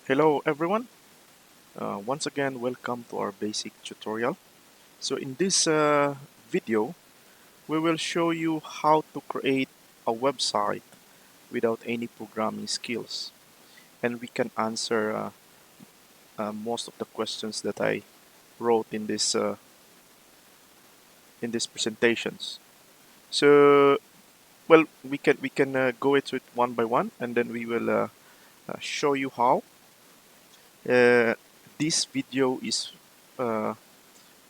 Hello everyone. Once again, welcome to our basic tutorial. So in this video, we will show you how to create a website without any programming skills. And we can answer most of the questions that I wrote in these presentations. So, well, we can go into it one by one, and then we will show you how. This video uh,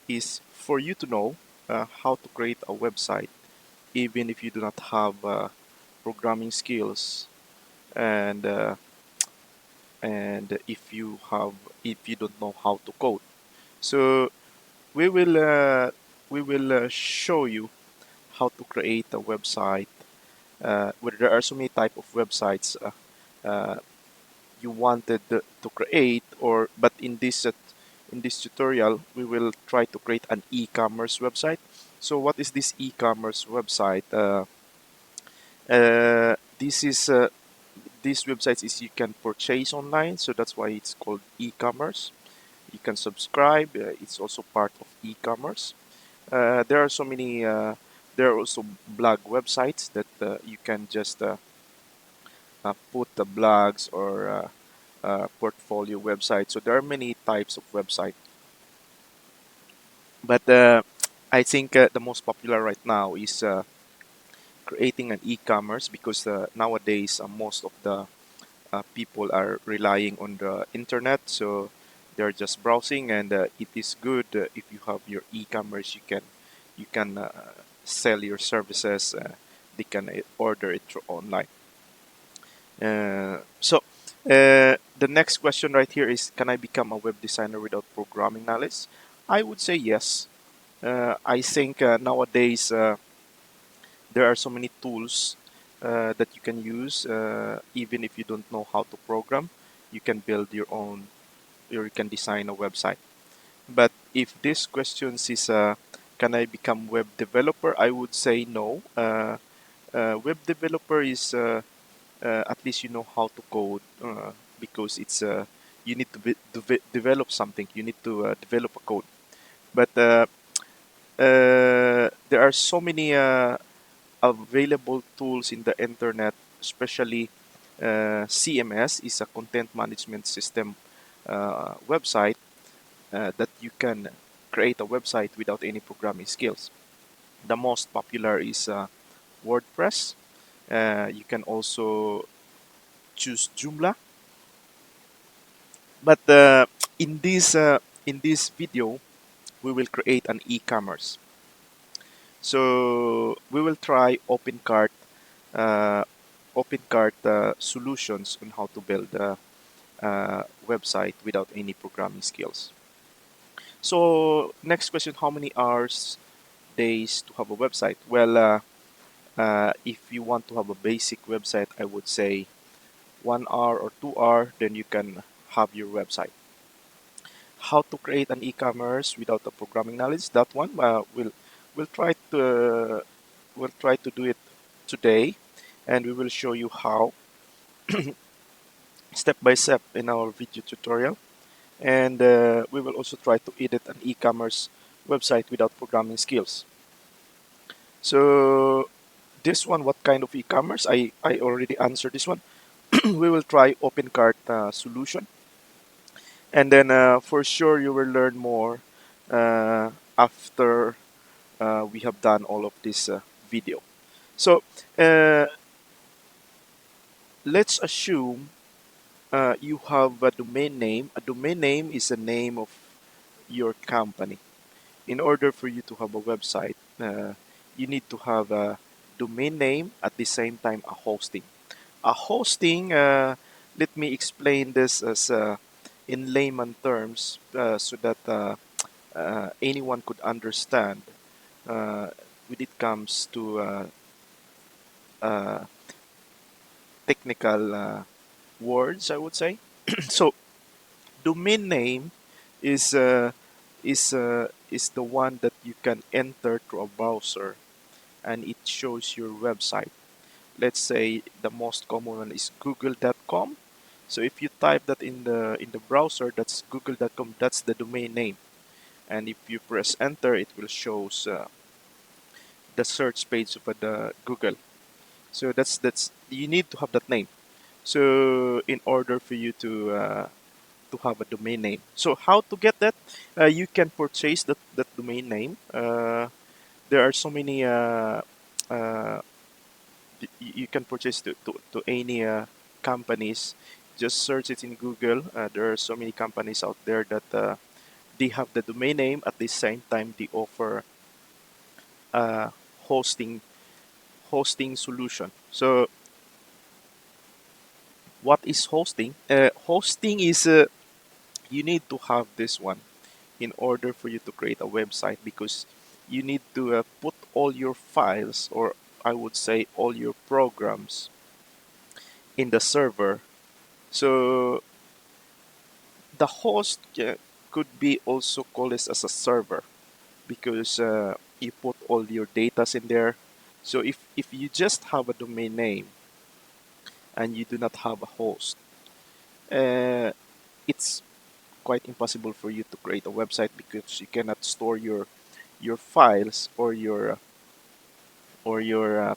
is for you to know how to create a website even if you do not have programming skills, and if you don't know how to code. So we will show you how to create a website. Where there are so many type of websites uh, you wanted to create, or but in this tutorial we will try to create an e-commerce website. So what is this e-commerce website? This is These websites is you can purchase online, so that's why it's called e-commerce. You can subscribe. It's also part of e-commerce. There are so many. There are also blog websites that you can just put the blogs, or portfolio website. So there are many types of website, but I think the most popular right now is creating an e-commerce, because nowadays most of the people are relying on the internet, so they're just browsing, and it is good if you have your e-commerce. You can sell your services. They can order it through online. The next question right here is, can I become a web designer without programming knowledge? I would say yes. I think nowadays there are so many tools that you can use. Even if you don't know how to program, you can build your own, or you can design a website. But if this question is, can I become web developer? I would say no. Web developer is at least you know how to code, because it's you need to develop something. You need to develop a code. But there are so many available tools in the internet, especially CMS is a content management system website, that you can create a website without any programming skills. The most popular is WordPress. You can also choose Joomla. But in this video, we will create an e-commerce. So we will try uh, Opencart solutions on how to build a website without any programming skills. So next question: how many hours, days to have a website? Well, if you want to have a basic website, I would say 1 hour or 2 hour, then you can have your website. How to create an e-commerce without the programming knowledge? That one we'll try to do it today, and we will show you how step by step in our video tutorial. And we will also try to edit an e-commerce website without programming skills. So this one, what kind of e-commerce? I already answered this one. We will try Opencart solution, and then for sure you will learn more after we have done all of this video. So uh, let's assume you have a domain name. A domain name is the name of your company. In order for you to have a website, you need to have a domain name, at the same time a hosting. A hosting, let me explain this as in layman terms, so that anyone could understand uh, when it comes to uh, technical words, I would say. So domain name is is the one that you can enter through a browser, and it shows your website. Let's say the most common one is google.com. So if you type that in the browser, that's google.com, that's the domain name. And if you press enter, it will shows the search page of the Google. So that's you need to have that name. So in order for you to have a domain name. So how to get that? You can purchase that domain name. There are so many. Uh, you can purchase to any companies. Just search it in Google. There are so many companies out there that they have the domain name. At the same time, they offer uh, hosting hosting solution. So what is hosting? Hosting is you need to have this one in order for you to create a website, because you need to put all your files, or I would say all your programs, in the server. So the host could be also called as a server, because you put all your data in there. So if you just have a domain name and you do not have a host, uh, it's quite impossible for you to create a website, because you cannot store your files, or your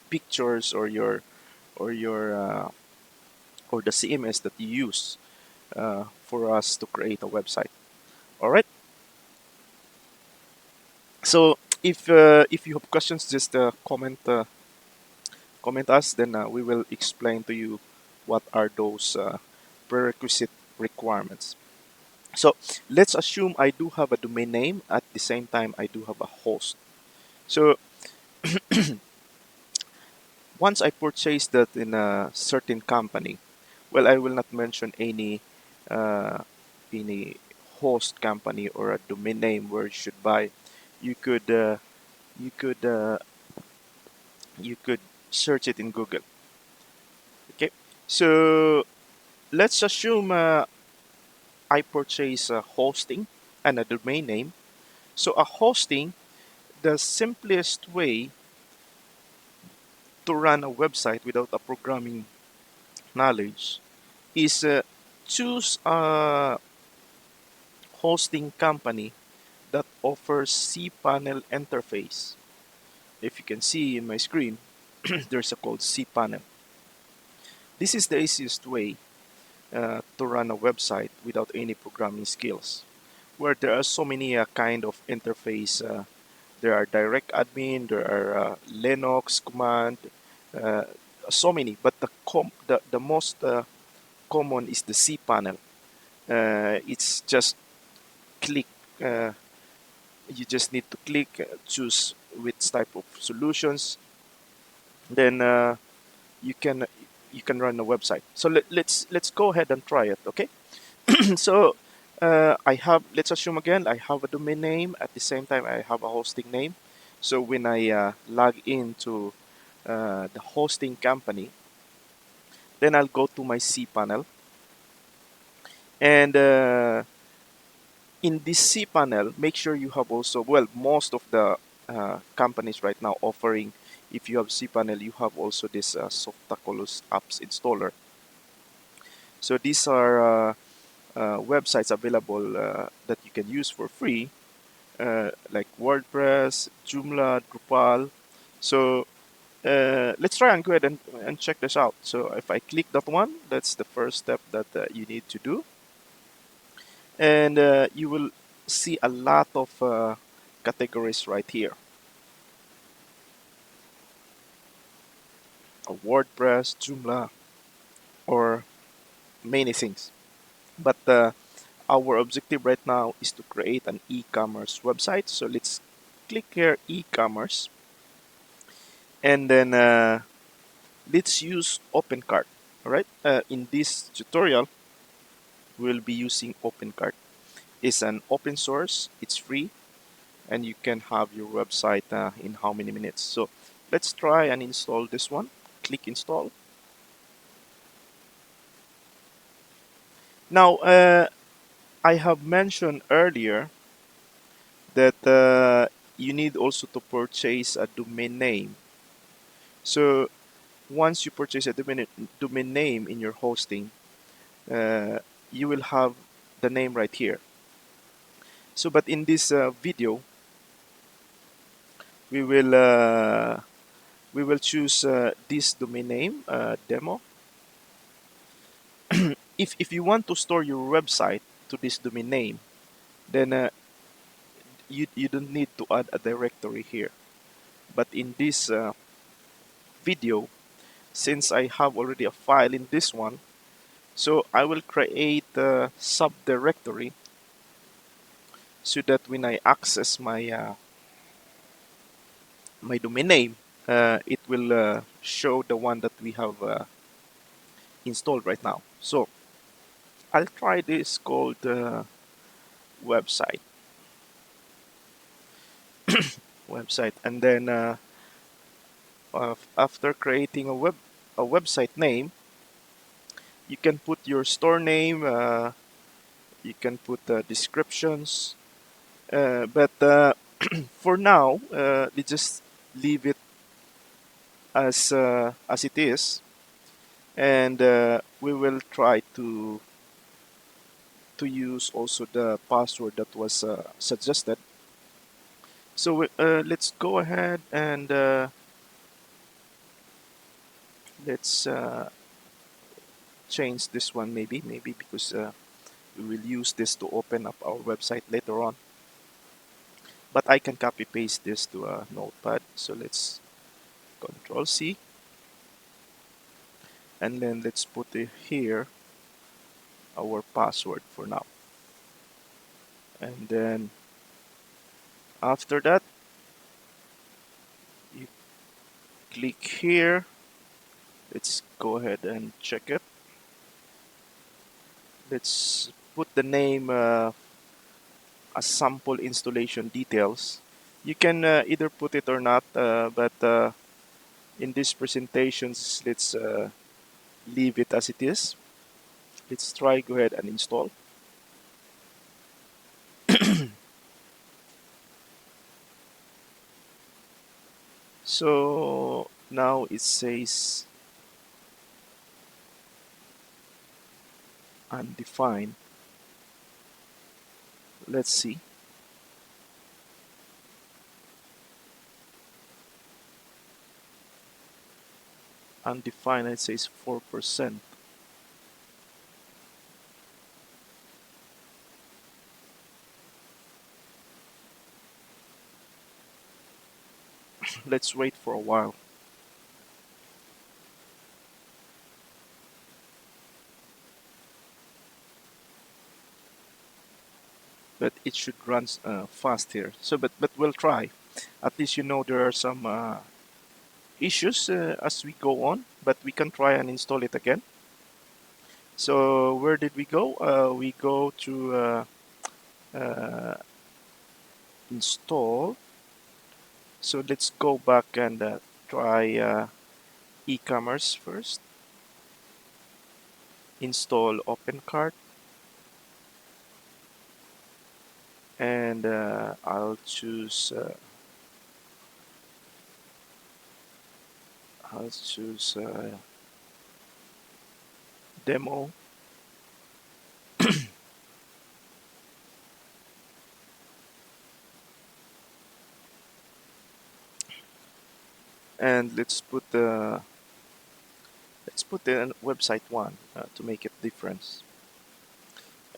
pictures, or your or the CMS that you use for us to create a website. All right. So if you have questions, just comment us. Then we will explain to you what are those prerequisite requirements. So let's assume I do have a domain name. At the same time, I do have a host. So once I purchase that in a certain company, well, I will not mention uh, any host company or a domain name where you should buy. You could you could you could search it in Google. Okay, so let's assume I purchase a hosting and a domain name. So a hosting, the simplest way to run a website without a programming knowledge is choose a hosting company that offers cPanel interface. If you can see in my screen, there's a called Cpanel. This is the easiest way to run a website without any programming skills, where there are so many kind of interface. There are direct admin, there are Linux command, uh, so many. But the most common is the cPanel. It's just click. You just need to click, choose which type of solutions, then you can you can run a website. So let's go ahead and try it. Okay. So I have, let's assume again, I have a domain name. At the same time, I have a hosting name. So when I log into the hosting company, then I'll go to my cPanel, and in this cPanel, make sure you have also, well, most of the companies right now offering, if you have cPanel, you have also this Softaculous apps installer. So these are websites available that you can use for free, like WordPress, Joomla, Drupal. So let's try and go ahead and check this out. So if I click that one, that's the first step that you need to do. And you will see a lot of categories right here. WordPress, Joomla, or many things. But our objective right now is to create an e-commerce website. So let's click here, e-commerce, and then let's use Opencart. All right. In this tutorial, we'll be using Opencart. It's an open source. It's free, and you can have your website in how many minutes. So let's try and install this one. Click install. Now, I have mentioned earlier that you need also to purchase a domain name. So once you purchase a domain name in your hosting, uh, you will have the name right here. So, but in this video, we will uh, we will choose this domain name, demo. If you want to store your website to this domain name, then you don't need to add a directory here. But in this video, since I have already a file in this one, so I will create a subdirectory so that when I access my domain name, it will show the one that we have installed right now. So I'll try this called website, and then after creating a website name, you can put your store name. You can put descriptions, but for now, let's just leave it as it is, and we will try to use also the password that was suggested. So let's go ahead and let's change this one, maybe because we will use this to open up our website later on. But I can copy paste this to a notepad. So let's Control C, and then let's put it here our password for now. And then after that, you click here. Let's go ahead and check it. Let's put the name as sample installation details. You can either put it or not, but in these presentations, let's leave it as it is. Let's try go ahead and install. So now it says undefined. Let's see. Undefined, it says 4%. Let's wait for a while. But it should run fast here. So, but we'll try. At least you know there are some issues as we go on, but we can try and install it again. So where did we go? We go to install. So let's go back and try eCommerce first. Install Opencart, and I'll choose demo. And let's put the website one to make it difference.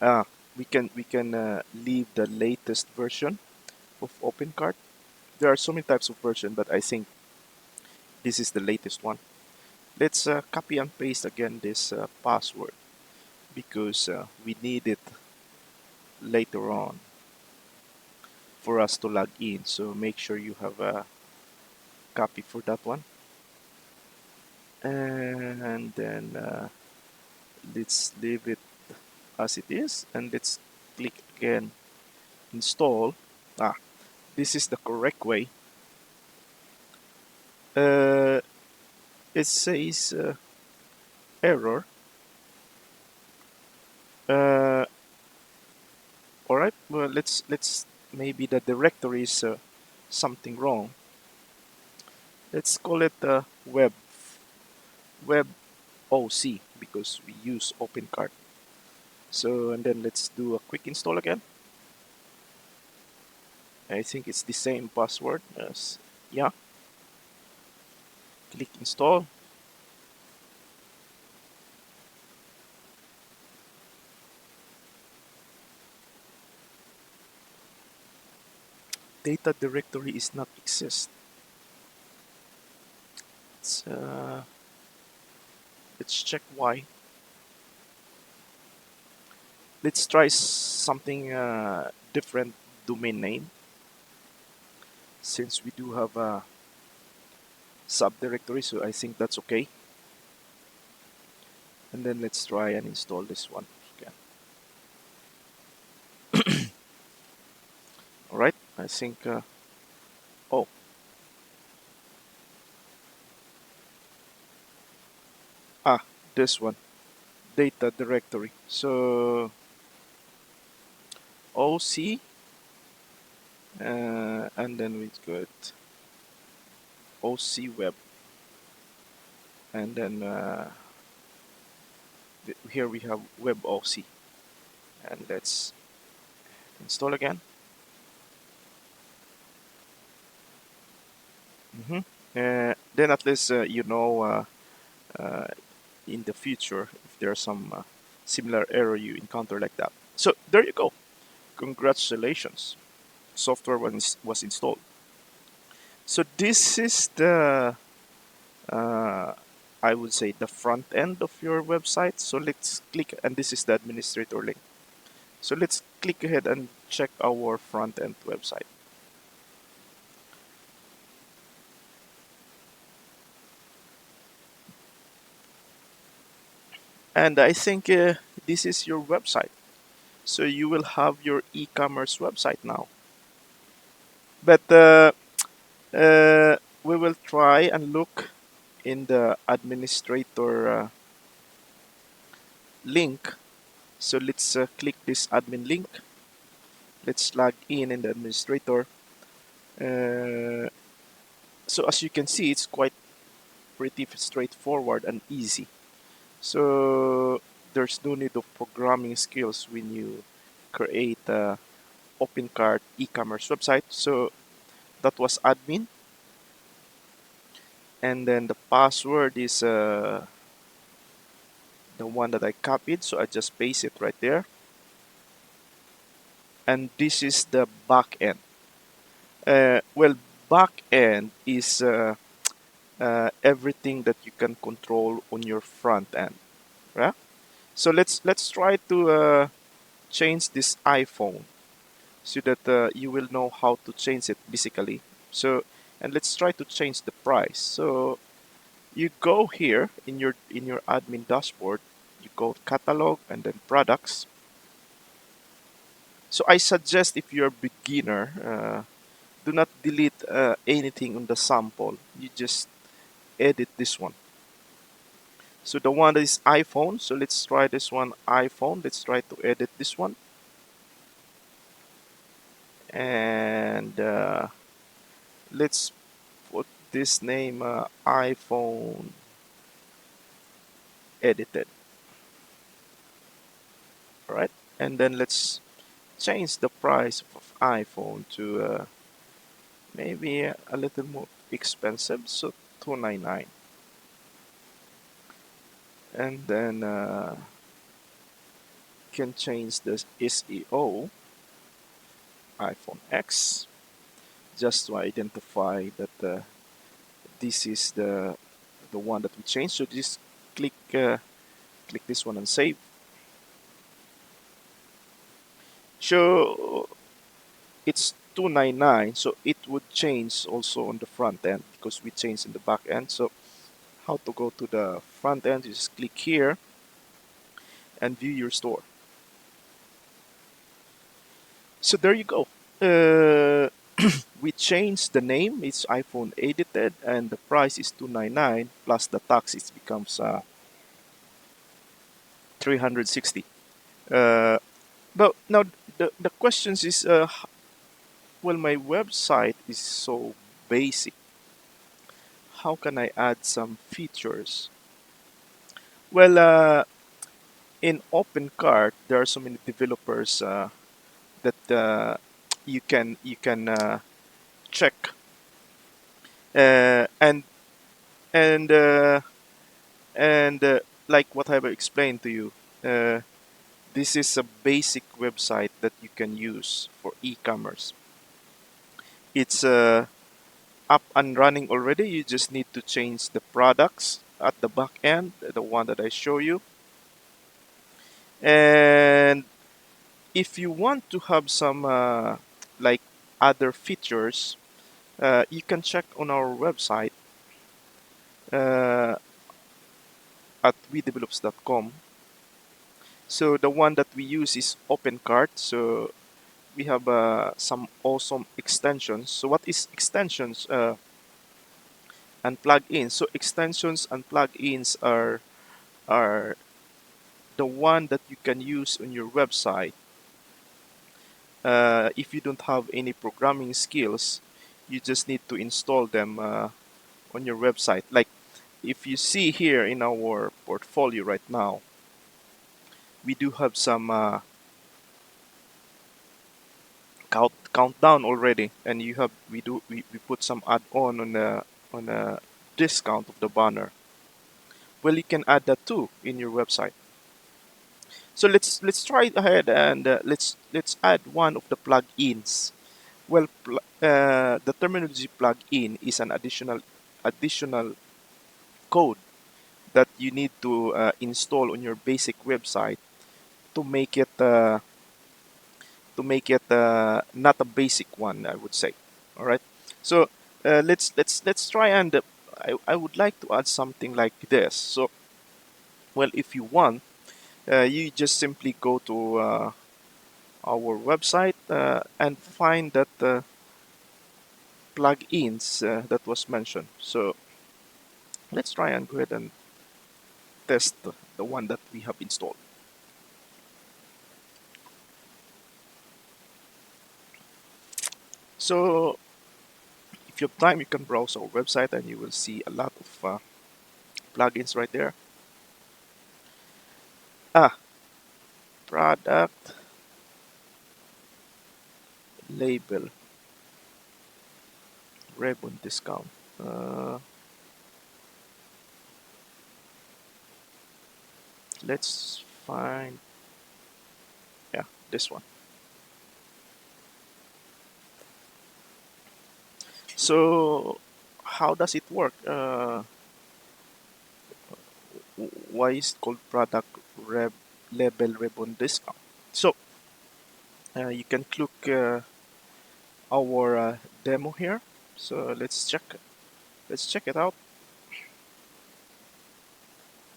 Ah, we can leave the latest version of Opencart. There are so many types of version, but I think this is the latest one. Let's copy and paste again this password because we need it later on for us to log in. So make sure you have a copy for that one. And then let's leave it as it is, and let's click again install. Ah, this is the correct way. Uh, it says error. Uh, all right. Well, let's maybe the directory is something wrong. Let's call it web OC because we use Opencart. So, and then let's do a quick install again. I think it's the same password as, yeah, click install. Data directory is not exist. Let's, let's check why. Let's try something different domain name, since we do have a subdirectory, so I think that's okay. And then let's try and install this one again. All right, I think, oh, this one, data directory. So OC, and then we got OC web, and then here we have web OC, and let's install again. Mm-hmm. Then at least uh, in the future if there's some similar error you encounter like that. So there you go. Congratulations, software was installed. So this is the uh, I would say the front end of your website. So let's click, and this is the administrator link. So let's click ahead and check our front end website. And I think this is your website. So you will have your e-commerce website now. But we will try and look in the administrator link. So let's click this admin link. Let's log in the administrator. Uh, so as you can see, it's quite pretty straightforward and easy. So there's no need of programming skills when you create a Opencart e-commerce website. So that was admin, and then the password is the one that I copied. So I just paste it right there. And this is the back end. Well, back end is everything that you can control on your front end, right? So let's try to change this iPhone so that you will know how to change it basically. So, and let's try to change the price. So you go here in your admin dashboard, you go catalog and then products. So I suggest if you're a beginner, do not delete anything on the sample. You just edit this one. So the one that is iPhone. So let's try this one iPhone. Let's try to edit this one. And let's put this name iPhone edited. All right. And then let's change the price of iPhone to maybe a little more expensive. So 299. And then can change the SEO iPhone X just to identify that this is the one that we changed. So just click this one and save. So it's 299. So it would change also on the front end because we changed in the back end. So how to go to the front end? You just click here and view your store. So there you go. We changed the name. It's iPhone edited, and the price is 299 plus the tax. It becomes 360. Uh, but now the questions is, well, my website is so basic. How can I add some features? Well, in Opencart, there are so many developers that you can check, uh, and and uh, and like what I've explained to you, uh, this is a basic website that you can use for e-commerce. It's up and running already. You just need to change the products at the back end, the one that I show you. And if you want to have some like other features, you can check on our website uh, at wedevelops.com. So the one that we use is Opencart. So we have some awesome extensions. So what is extensions and plugins? So extensions and plugins are the one that you can use on your website. If you don't have any programming skills, you just need to install them on your website. Like if you see here in our portfolio right now, we do have some countdown already, and we put some add-on on a discount of the banner. Well, you can add that too in your website. So let's try it ahead, and let's add one of the plugins. Well, the terminology plugin is an additional code that you need to install on your basic website to make it not a basic one, I would say. All right. So let's try, and I would like to add something like this. So well, if you want, you just simply go to our website and find that plugins that was mentioned. So let's try and go ahead and test the one that we have installed. So if you have time, you can browse our website and you will see a lot of plugins right there. Ah, product label ribbon discount. Uh, let's find, yeah, this one. So how does it work? Why is it called product label ribbon discount? So you can click our demo here. So let's check it out.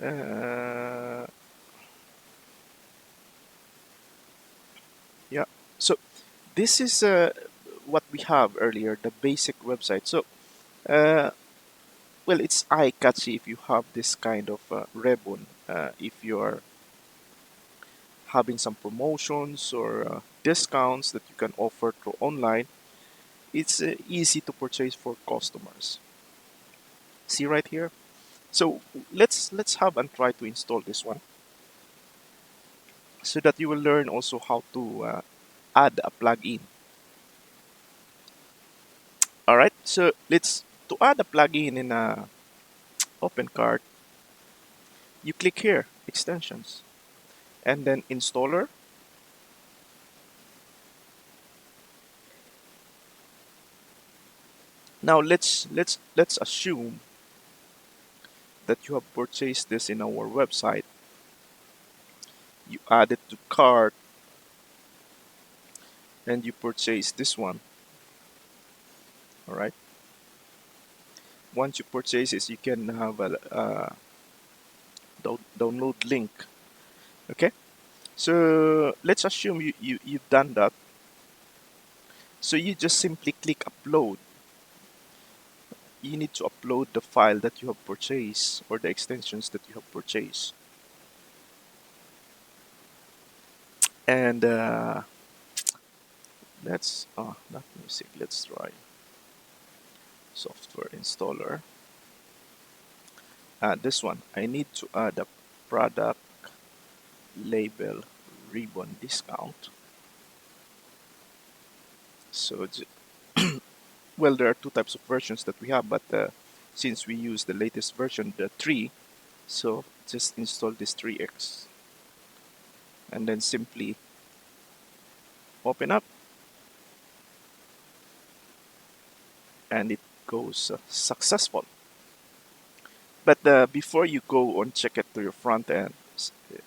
Uh, yeah. So this is what we have earlier, the basic website. So uh, well, it's eye catchy if you have this kind of ribbon. If you are having some promotions or discounts that you can offer through online, it's easy to purchase for customers. See right here. So let's have and try to install this one, so that you will learn also how to add a plugin. All right. So let's to add a plugin in Opencart. You click here, extensions, and then installer. Now let's assume that you have purchased this in our website. You add it to cart and you purchase this one. All right. Once you purchase this, you can have a download link. Okay. So let's assume you've done that. So you just simply click upload. You need to upload the file that you have purchased or the extensions that you have purchased. And let's not music. Let's try software installer. This one, I need to add a product label ribbon discount. So, well, there are two types of versions that we have, but since we use the latest version, the 3, so just install this 3x and then simply open up and it goes successful. But before you go on check it to your front end, it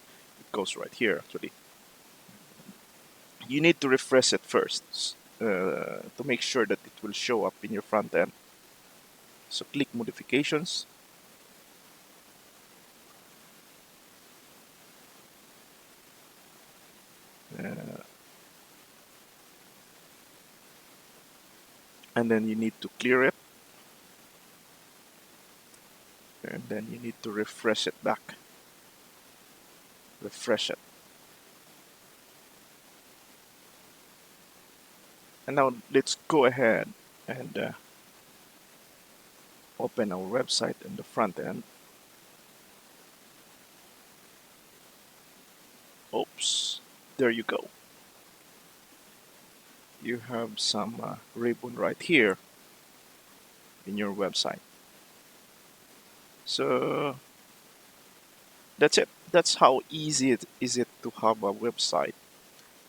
goes right here actually. You need to refresh it first to make sure that it will show up in your front end. So click modifications. Uh, and then you need to clear it. And then you need to refresh it back. Refresh it. And now let's go ahead and open our website in the front end. Oops, there you go. You have some ribbon right here in your website. So that's it. That's how easy it is to have a website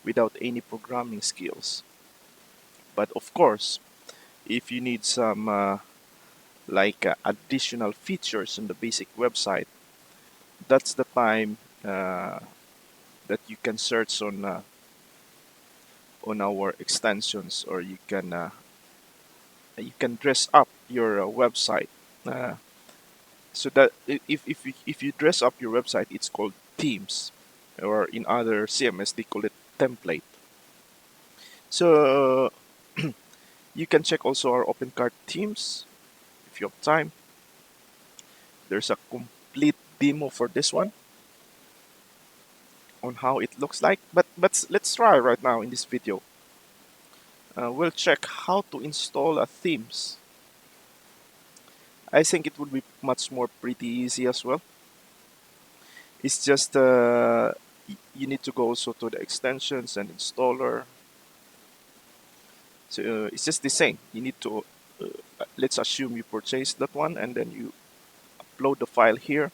without any programming skills. But of course, if you need some additional features in the basic website, that's the time that you can search on our extensions, or you can dress up your website. Uh, so that if you dress up your website, it's called themes, or in other CMS they call it template. So you can check also our Opencart themes if you have time. There's a complete demo for this one on how it looks like. But let's try right now in this video. We'll check how to install a themes. I think it would be much more pretty easy as well. It's just you need to go also to the extensions and installer. So it's just the same. You need to let's assume you purchased that one and then you upload the file here.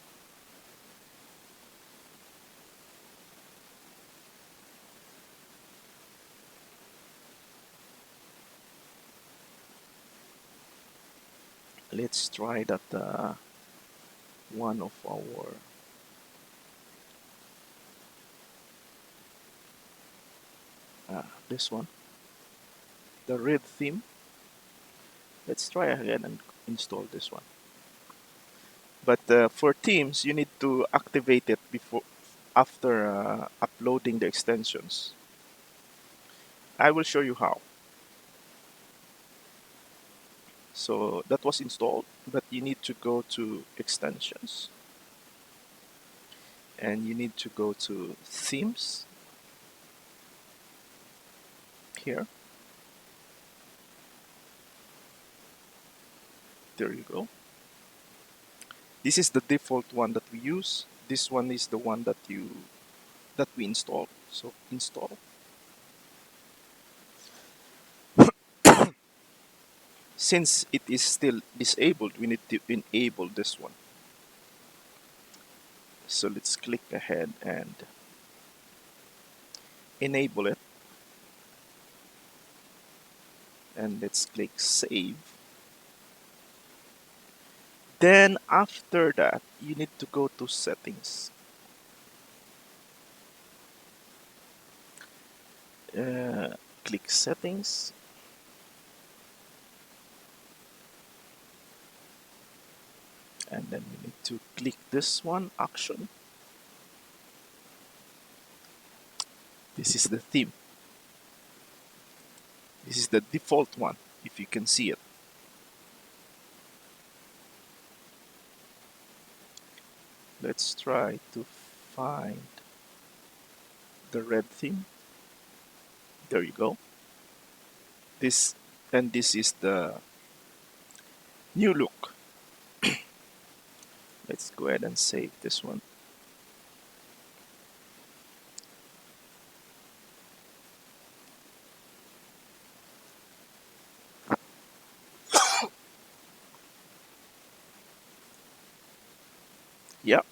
Let's try that one of our this one, the red theme. Let's try again and install this one. But for themes, you need to activate it after uploading the extensions. I will show you how. So that was installed, but you need to go to extensions and you need to go to themes here. There you go. This is the default one that we use. This one is the one that we install. So install. Since it is still disabled, we need to enable this one. So let's click ahead and enable it. And let's click save. Then after that, you need to go to settings. Click settings. And then we need to click this one, action. This is the theme. This is the default one, if you can see it. Let's try to find the red theme. There you go. This is the new look. Let's go ahead and save this one. Yeah.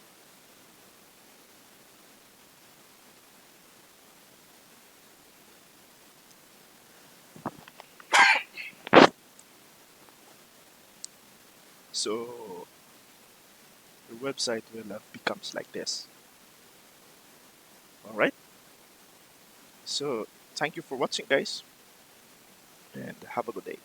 So your website will becomes like this. All right. So thank you for watching, guys, and have a good day.